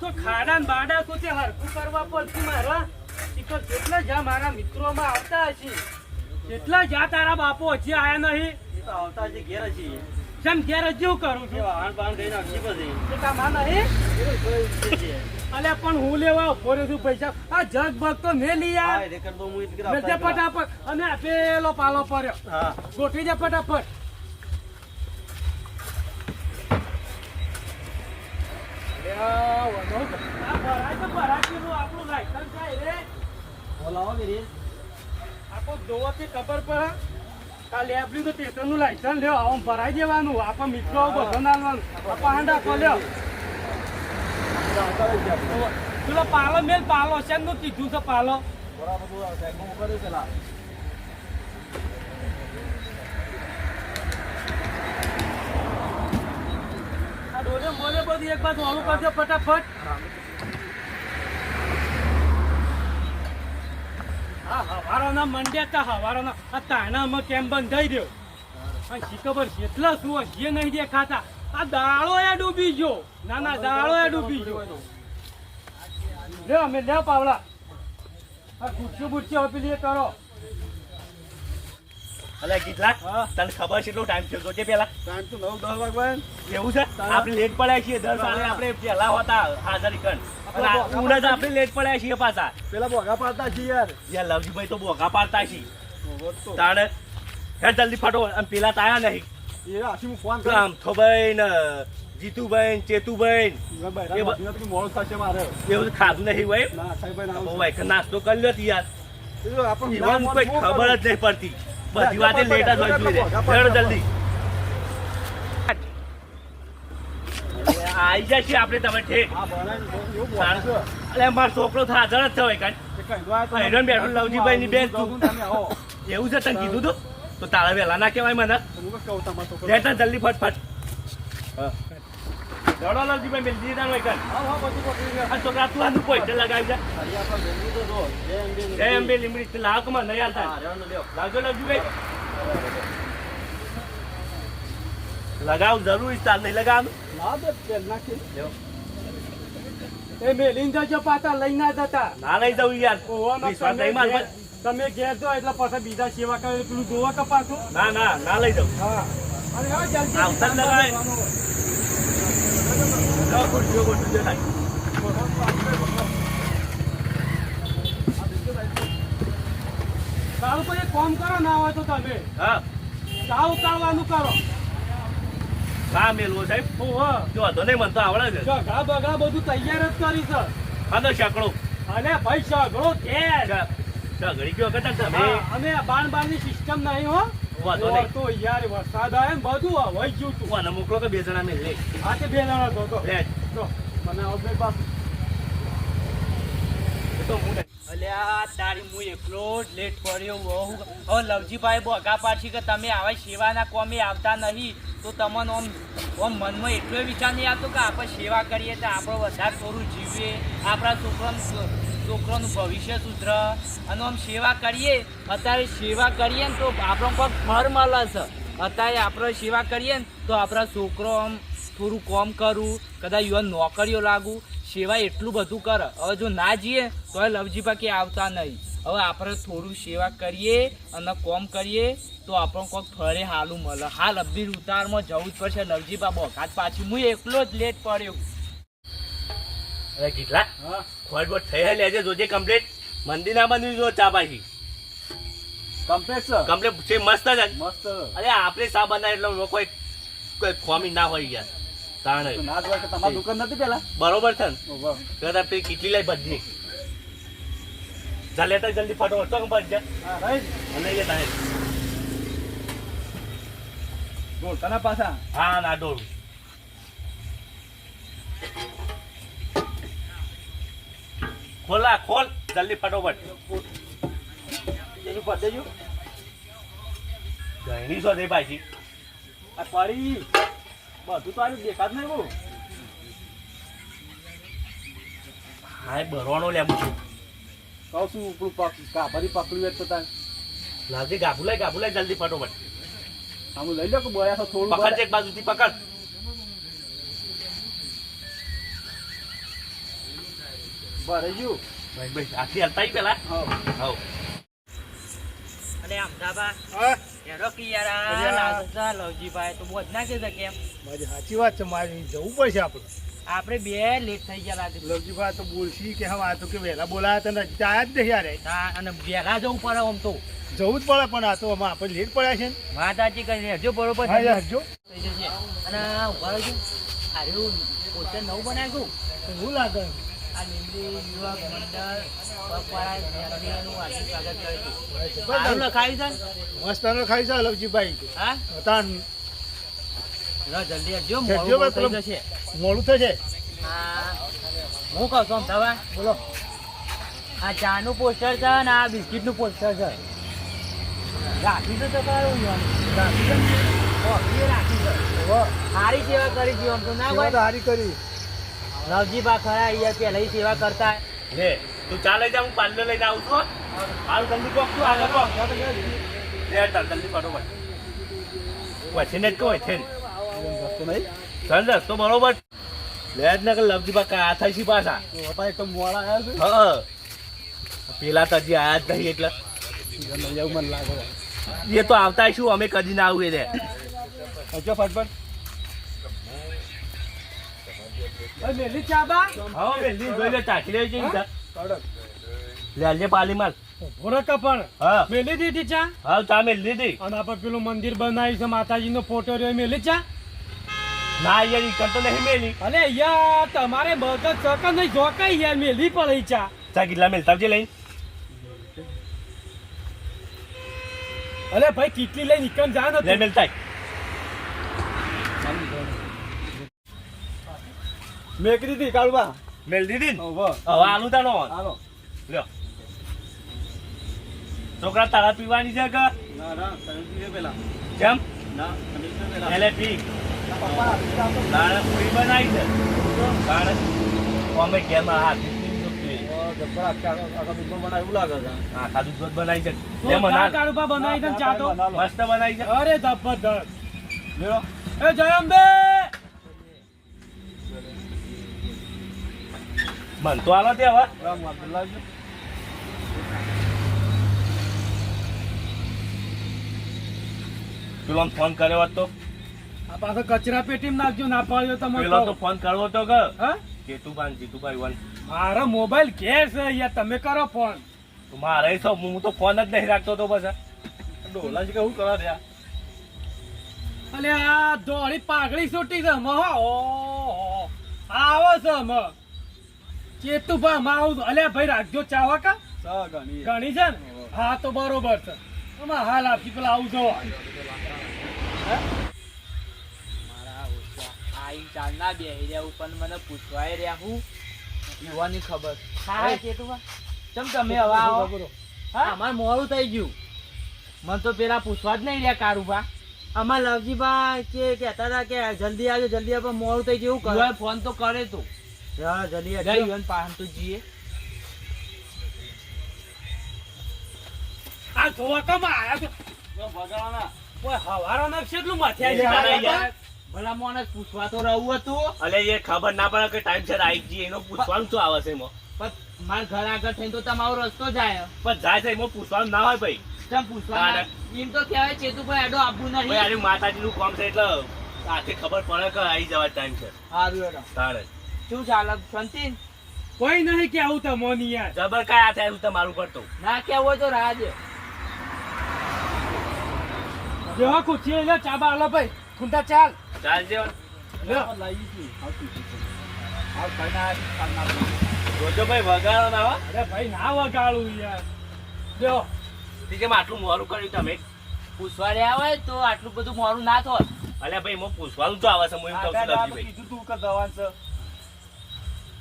તો ખાડા ને બાડા તો તે હરખું કરવા પડતું મારા જેટલા જા મારા મિત્રોમાં આવતા હશે કેટલા જા તારા બાપો હજી આયા નહીં એ તો આવતા હજી ઘેર હજી જેમ ઘેર હજી કરું છું વાહન પાન કઈ નાખી પછી કામ નહીં અલ્યા પણ હું લેવા ઉભો રહ્યો છું પૈસા આ જગ બગ તો મેં લઈ હા આ એ કર દો હું ઇતકર મેં તે ફટાફટ અને આ પેલો પાલો પડ્યો હા ગોઠવી દે ફટાફટ આપણું લાયસન્સ જાય રે બોલાવો ગીરી આપો જોવાથી ખબર પડે કાલે આપણી તો સ્ટેશનનું લાયસન્સ લ્યો આમ ભરાઈ દેવાનું આપણા મિત્રો બધો નાલવાનું આપણા હાંડા ખોલ્યો પેલો પાલો મેલ પાલો શેનું કીધું છે પાલો બરાબર બોલાવો સાહેબ હું કર્યું પેલા આ ડોલે મોલે બધી એક બાજુ હળું કરજો ફટાફટ હા હવારોના મંડ્યા તા હવારોના આ તાણામાં કેમ બંધાઈ રહ્યો અને ખબર કેટલા શું જે નહીં દેખાતા આ દાળો એ ડૂબી ગયો ના દાળો એ ડૂબી ગયો લ્યો અમે લ્યો પાવડા આ ગુચ્છું બુચ્છું પેલી કરો અલે કેટલા તને ખબર છે એટલો ટાઈમ થયો છે પેલા ટાઈમ તો 9-10 વાગવા એવું છે આપણે લેટ પડ્યા છીએ દર સાલે આપણે પેલા હતા હાજર કણ ઉના જ આપણે લેટ પડ્યા છીએ પાછા પેલા બોગા પાડતા છે યાર યાર લવજીભાઈ તો બોગા પાડતા છે તાણે હે જલ્દી ફટો અને પેલા તાયા નહીં એ આશી હું ફોન આમ થોભાઈ ને જીતુભાઈ ને ચેતુભાઈ મોડું થશે મારે એવું ખાધું નહીં ભાઈ ના સાહેબ ના ભાઈ નાસ્તો કરી લ્યો યાર આપણને જીવન કોઈ ખબર જ નહીં પડતી બધી વાતે લેટ જ હોય જોઈએ હેડો જલ્દી આઈ જાય છે આપણે તમે ઠેક હા બનાવીને એવું બોલું છું અરે મારો છોકરો તો હાજર જ થયો કાંઈ હેડન બેઠો લવજીભાઈ ની બેન તું તમે આવો એવું છે તને કીધું તું તો તારા વહેલા ના કહેવાય મને હું કહું તમારો છોકરો લેટર જલ્દી ફટફટ દડો લવજીભાઈ મેં દીધા હોય કાંઈ હા બધું પકડી ગયા આ છોકરા તું આનું પૈસા લગાવી જા હરિયા પર જલ્દી તો જો જય અંબે લીમડી લાકમાં નહીં હાલતા લાગજો લવજીભાઈ લગાવ જરૂરી તાર નહીં લગાવવાનું ના દે પેલ નાખી એ મેલીને જજો પાછા લઈ ના જતા ના લઈ જવું યાર ઓવામાં વિશ્વાસ નહીં માર પર. તમે ઘેર જો એટલે પાછા બીજા સેવા કરે પેલું જોવા કપાસો ના લઈ જવું હા અને હવે જલ્દી આવતા જ લગાવે. ખુરશીઓ ખુરશીઓ થાય. સારું કોઈ કોમ કરો ના હોય તો તમે હા સાવ ઉતારવાનું કરો હા મેલવો સાહેબ ઓહો જો હતો નહીં મને તો આવડે છે ઝઘડા બગડા બધું તૈયાર જ કરી છે હા તો શકડો અને ભાઈ ઝઘડો ઘેર ઘડી ગયો કદાચ તમે હા, અમે બાણની સિસ્ટમ નહીં હો વાંધો નહીં. તો યાર વરસાદ આવે ને બધું હોય ગયું તું કોને મોકલો કે બે જણા મેં લે આ તે બે જણા તો લે તો મને હવે બે પાસ એ તો હું નહીં. અલ્યા તારી હું એકલો જ લેટ પડ્યો બહુ હવે લવજીભાઈ બોગા પાછી કે તમે આવા સેવાના કોમે આવતા નહીં તો તમને આમ મનમાં એટલો વિચાર નહીં આવતો કે આપણે સેવા કરીએ તો આપણે વધારે થોડું જીવીએ આપણા છોકરાનું ભવિષ્ય સુધર અને આમ સેવા કરીએ અત્યારે સેવા કરીએ ને તો આપણો કોઈ ફળ મળે છે અત્યારે આપણે સેવા કરીએ ને તો આપણા છોકરો આમ થોડું કોમ કરવું કદાચ યુવાન નોકરીઓ લાગવું સેવા એટલું બધું કરે હવે જો ના જઈએ તો લવજીભા કે આવતા નહીં હવે આપણે થોડું સેવા કરીએ અને કોમ કરીએ તો આપણને કોઈક ફળે હાલું મળે હાલ અબ્બીર ઉતારમાં જવું જ પડશે લવજીભા બોકાત પાછી હું એકલો જ લેટ પડ્યો અરે કેટલા હા ખોટ બોટ થઈ લેજે જોજે કમ્પ્લીટ મંદિર ના બની જો ચા પાછી કમ્પ્લેટ કમ્પ્લીટ છે મસ્ત જ મસ્ત અરે આપણે ચા બનાવે એટલે કોઈ કોઈ ખોમી ના હોય યાર તાણે ના જોવાય કે તમારી દુકાન નથી પેલા બરોબર છે ને ઓહો કદાચ પેલી કેટલી લઈ બધી જા લેટર જલ્દી ફટો તો બચ જા હા રાઈટ અને એ તારે બોલતાના પાછા હા ના ડોળું ખોલા ખોલ જલ્દી ફટોફટ એનું પદ દેજો ગયણી છો દે પાછી આ પડી બધું તો આનું દેખાત નહીં બહુ હા બરવાનો લેવું છું કહું છું ઉપરું કાભરી પકડ્યું તો તાર લાવજે ગાભુ લાય જલ્દી ફટોફટ આમ લઈ લો કે બોયા તો થોડું પકડ છે એક બાજુથી પકડ ભરાઈ ગયું. ભાઈ આખી હલતા પેલા હવ અને અમદાવાદ હા એનો કે યાર આ લાલચા લવજીભાઈ તો બોજ ના કે કેમ મારી સાચી વાત છે, મારી જવું પડશે આપણે. આપણે બે લેટ થઈ ગયા લાગે લવજીભાઈ તો બોલશી કે હા આ તો કે વહેલા બોલાયા તને હજી આયા જ નહીં યારે. અને વહેલા જવું પડે આમ તો જવું જ પડે પણ આ તો આમાં આપણે લેટ પડ્યા છે ને. વાત સાચી કરી રહેજો બરોબર હા યાર હજો થઈ જશે. અને ઉભા રહેજો આર્યું પોતે નવું બનાવ્યું શું લાગે? આ લીમડી યુવક મંડળ પગપાળા મેળવીનું આર્થિક સ્વાગત કર્યું સારું લખાયું છે ને મસ્ત ખાઈ છે લવજીભાઈ. હા તાન જલ્દી આવજો જજો મોડું ભાઈ, થઈ જશે મોડું થશે. આ હું કહું છું અમદાવાદ બોલો. આ ચાનું પોસ્ટર છે ને આ બિસ્કિટનું પોસ્ટર છે રાખી તો કરું રાખી છે સારી સેવા કરી છે આમ તો ના સેવા તો ભાઈ હારી કરી. લવજીબા ખરા અહીંયા પહેલા સેવા કરતા લે તું ચાલે જા, હું પાર્લર લઈને આવું છું. હાલ જલ્દી કોક તું આગળ કોક લે તાર જલ્દી ફટોફટ પછી ને જ કહો છે ને રસ્તો નહીં. ચાલ રસ્તો બરોબર લે જ ના કે લવજી બા કા થાય છે પાછા. બાપા એકદમ મોડા આવ્યા છે. હા પેલા તો હજી આયા જ નહીં એટલે એવું મને લાગે. એ તો આવતા શું અમે કદી ના આવીએ રે. હજો ફટફટ. મેલી ચાબા હા બેલી જોઈ લે ચાખી લેવી છે લે લે પાલી માલ. ભોરકા પણ હા મેલી દીધી ચા હા ચા મેલ લીધી. અને આપણે પેલું મંદિર બનાવ્યું છે માતાજીનો ફોટો રહ્યો એ મેલી ચા. ના યાર ઈ કરતો નહીં મેલી. અલે યાર તમારે બગત ચક નહીં જોકાઈ યાર મેલી પડે ચા. ચા કેટલા મેલતા આવજે લઈને. અલે ભાઈ કેટલી લઈ નીકળ જા લે નથી મેલતા મેકરી દીધી કાળુબા. મેલ દીધી ને હવે હવે આલુ તાનો હાલો. લ્યો છોકરા તારા પીવાની છે કે ના ના તમે પીએ પેલા. કેમ ના તમે પીએ પેલા. એટલે પી પપ્પા આપી જાવ તો. દાળ પૂરી બનાવી છે દાળ અમે કેમ આ ગબ્બર આખા દૂધમાં બનાવે એવું લાગે છે. આખા દૂધ બનાવી છે લે મના કાળુબા બનાવી દે ચા તો મસ્ત બનાવી છે. અરે જબરદસ્ત. લ્યો. એ જયંબે મન તો આલો તે હવે રામ અબ્દુલ્લાહ. પેલો ફોન કર્યો હોત તો આ પાછો કચરા પેટીમાં નાખજો ના પાડ્યો પેલો તો તમે ફોન કરવો તો કે હા જીતુભાઈ વન મારો મોબાઈલ ઘેર છે યાર તમે કરો ફોન. મારે તો હું તો ફોન જ નહીં રાખતો તો પછી ડોલા છે કે શું કરવા રહ્યા? અલે આ દોડી પાઘડી છૂટી છે મહો ઓહો આવો છે મ ચેતુભા માં આવું અલે ભાઈ રાખજો ચાવા કા ચા ઘણી. ઘણી છે ને હા તો બરોબર છે આમાં હાલ આપી પેલા આવું જવા મારા આઈ ચાલના બેહી રહ્યા પણ મને પૂછવાય રહ્યા હું યુવાની ખબર હા ચેતુભા ચમ તમે હવે આવો હા અમાર મોડું થઈ ગયું મને તો પેલા પૂછવા જ નહીં રહ્યા કારુભા અમાર લવજીભા કે કહેતા હતા કે જલ્દી આવજો જલ્દી આવજો મોડું થઈ ગયું કરે ફોન તો કરે તું હા જલ્દી આવજો યુવાન પાહન તો જીએ આ જોવા કમાં આયા તો ભગાવાના. ઓય હવારો ના કેટલું માથે એ આવી યાર. ગયા ભલા મોણસ પૂછવા તો રહું હતું અલે એ ખબર ના પડે કે ટાઈમ સર આવી જઈએ એનો પૂછવાનું શું આવે છે એમાં પણ મારા ઘર આગળ થઈને તો તમારો રસ્તો જાય પણ જાય છે એમાં પૂછવાનું ના હોય ભાઈ ચમ પૂછવા એમ તો કહેવાય ચેતુભાઈ આડો આપવું ભાઈ નહીં આજે માતાજીનું કામ છે એટલે આથી ખબર પડે કે આવી જવા ટાઈમ છે સારું હેડો તારે શું ચાલે શાંતિ કોઈ નહીં કે આવું તમોની યાર જબર કાંઈ આ થાય તમારું પડતું ના કેવું હોય તો રાહ દે જેવા ખુશી લે ચાબા આલો ભાઈ ખુંટા ચાલ ચાલજે લ્યો લાવી હતી. હાલ ખાઈને આયા કાલના. જોજો ભાઈ વગાડો ના હો અરે ભાઈ ના વગાડું યાર લ્યો કેમ આટલું મોડું કર્યું તમે પૂછવા રહ્યા હોય તો આટલું બધું મોડું ના થાય અલ્યા ભાઈ એમાં પૂછવાનું તો આવે છે હું એમ કહું છું લવજીભાઈ કીધું તું કે દવાન છે.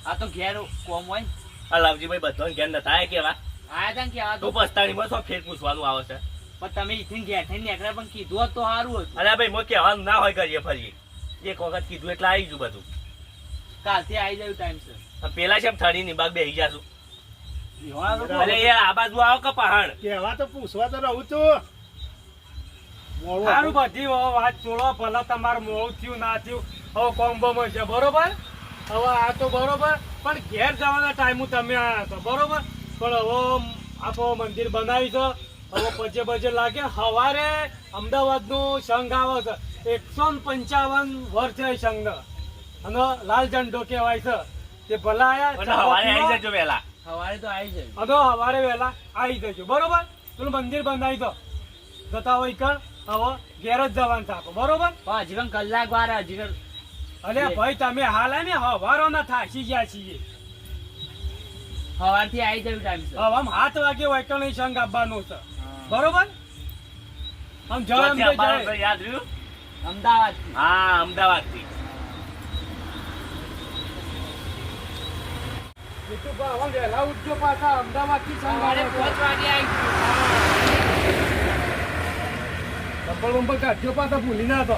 આ તો ઘેર કોમ હોય ને આ લવજીભાઈ બધાને ઘેર ન થાય કેવા આયા તા ને કહેવા તો તો પસ્તાણીમાં શું ફેર પૂછવાનું આવે છે પણ તમે ઇથીન ઘેર થઈને નીકળ્યા પણ કીધું હોત તો સારું હતું અલ્યા ભાઈ મોં કહેવાનું ના હોય કરીએ ફરીએ એક વખત કીધું એટલે આવી ગયું બધું કાલથી આવી જાય ટાઈમ છે પેલા છે થડી ની બાગ બેસી જાશું એવાના તો અરે યાર આ બાજુ આવો કે પહાણ કહેવા તો પૂછવા તો રહું છું. મોડું સારું બધી વાત છોડો ભલા તમારું મોડું થયું ના થયું હવે કોમ્બોમાં છે બરોબર હવે આ તો બરોબર પણ ઘેર જવાના ટાઈમ તમે આયા છો બરોબર પણ હવે આપણો મંદિર બનાવી છે હવે પજે લાગે સવારે અમદાવાદનું સંઘ આવે છે 155 વર્ષ છે સંઘ અને લાલ ઝંડો કહેવાય છે તે ભલા અને હવારે આવી આયા જજો વહેલા. સવારે તો આવી જાય અધો સવારે વહેલા આવી જજો બરોબર પેલું મંદિર બંધાઈ દો જતા હોય કર હવે ઘેર જ જવાનું થાકો બરોબર પણ હજી પણ કલાક વાર હજી પણ અરે ભાઈ તમે હાલ ને હવારો ના થાકી ગયા છીએ સવારથી આવી જાય ટાઈમ છે હવે આમ 7 વાગે વૈકણી સંઘ આપવાનું છે બરોબર આમ જવા એમ ચોથી તો અંબાડો તો જાય. યાદ રહ્યું? અમદાવાદ હા, અમદાવાદથી. જીતુભા, હવે વહેલા ઉઠજો પાછા અમદાવાદથી સંઘ સવારે આવે છે. 5 વાગે આવી ચપ્પલ બંપલ કાઢજો પાછા ભૂલી ના તો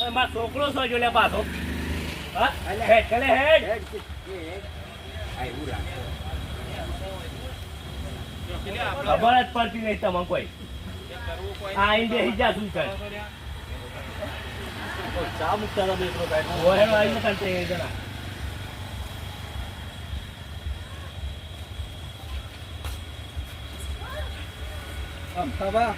અરે મારો છોકરો છો જો લે પાછો. હા? હેડ, ચાલે હેડ. ખબર જ પડતી નહીં તમને કોઈ. આ આઈને બેસી જા શું છે? ચા મૂકતા હતા બેસરો સાહેબ. ઓહેડો આવીને કાંઈ તે જણા. અમદાવાદ